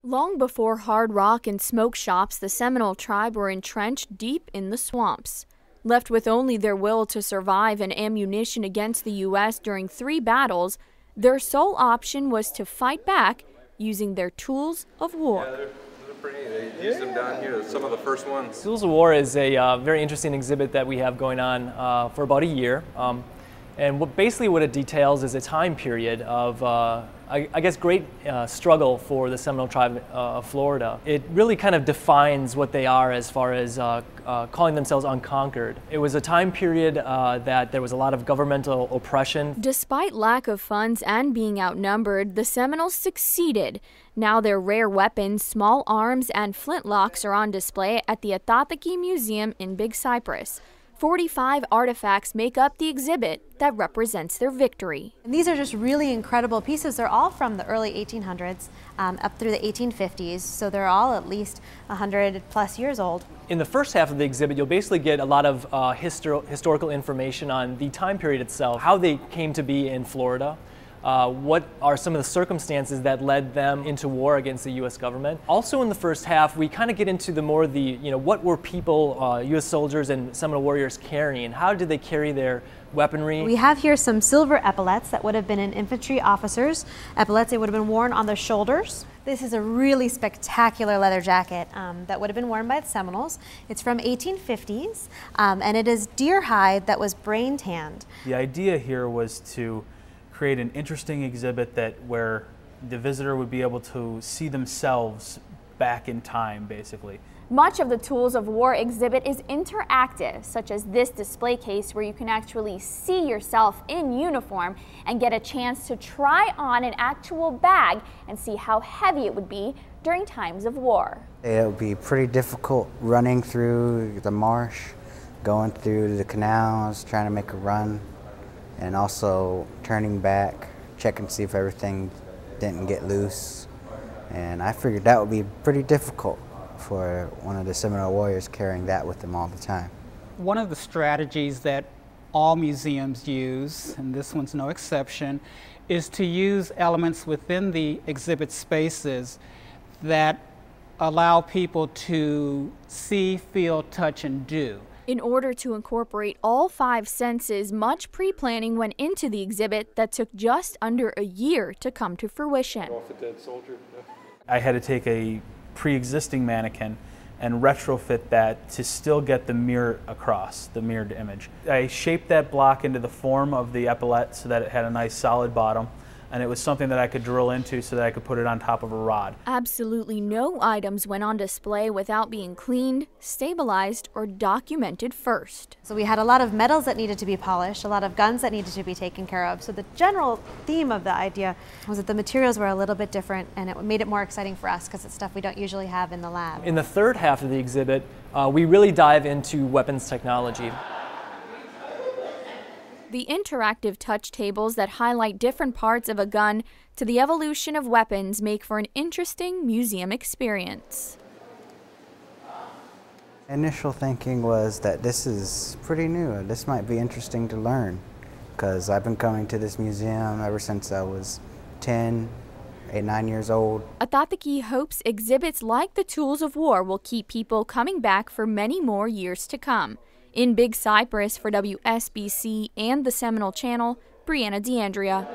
Long before hard rock and smoke shops, the Seminole tribe were entrenched deep in the swamps. Left with only their will to survive and ammunition against the U.S. during 3 battles, their sole option was to fight back using their tools of war. Yeah, they're pretty. They used them down here, some of the first ones. Tools of War is a very interesting exhibit that we have going on for about a year. And basically what it details is a time period of, I guess, great struggle for the Seminole tribe of Florida. It really kind of defines what they are as far as calling themselves unconquered. It was a time period that there was a lot of governmental oppression. Despite lack of funds and being outnumbered, the Seminoles succeeded. Now their rare weapons, small arms, and flintlocks are on display at the Ah-Tah-Thi-Ki Museum in Big Cypress. 45 artifacts make up the exhibit that represents their victory. And these are just really incredible pieces. They're all from the early 1800s up through the 1850s, so they're all at least 100 plus years old. In the first half of the exhibit, you'll basically get a lot of historical information on the time period itself, how they came to be in Florida, what are some of the circumstances that led them into war against the U.S. government. Also in the first half, we kind of get into what were people, U.S. soldiers and Seminole warriors carrying? How did they carry their weaponry? We have here some silver epaulets that would have been in infantry officers' epaulets. They would have been worn on their shoulders. This is a really spectacular leather jacket that would have been worn by the Seminoles. It's from 1850s, and it is deer hide that was brain tanned. The idea here was to create an interesting exhibit where the visitor would be able to see themselves back in time, basically. Much of the Tools of War exhibit is interactive, such as this display case where you can actually see yourself in uniform and get a chance to try on an actual bag and see how heavy it would be during times of war. It would be pretty difficult running through the marsh, going through the canals, trying to make a run, and also turning back, checking to see if everything didn't get loose. And I figured that would be pretty difficult for one of the Seminole warriors carrying that with them all the time. One of the strategies that all museums use, and this one's no exception, is to use elements within the exhibit spaces that allow people to see, feel, touch, and do. In order to incorporate all 5 senses, much pre-planning went into the exhibit that took just under a year to come to fruition. I had to take a pre-existing mannequin and retrofit that to still get the mirror across, the mirrored image. I shaped that block into the form of the epaulette so that it had a nice solid bottom, and it was something that I could drill into so that I could put it on top of a rod. Absolutely no items went on display without being cleaned, stabilized, or documented first. So we had a lot of metals that needed to be polished, a lot of guns that needed to be taken care of. So the general theme of the idea was that the materials were a little bit different, and it made it more exciting for us because it's stuff we don't usually have in the lab. In the third half of the exhibit, we really dive into weapons technology. The interactive touch tables that highlight different parts of a gun to the evolution of weapons make for an interesting museum experience. Initial thinking was that this is pretty new. This might be interesting to learn, because I've been coming to this museum ever since I was 10, 8, 9 years old. Ah-Tah-Thi-Ki hopes exhibits like the Tools of War will keep people coming back for many more years to come. In Big Cypress for WSBC and the Seminole Channel, Brianna DeAndrea.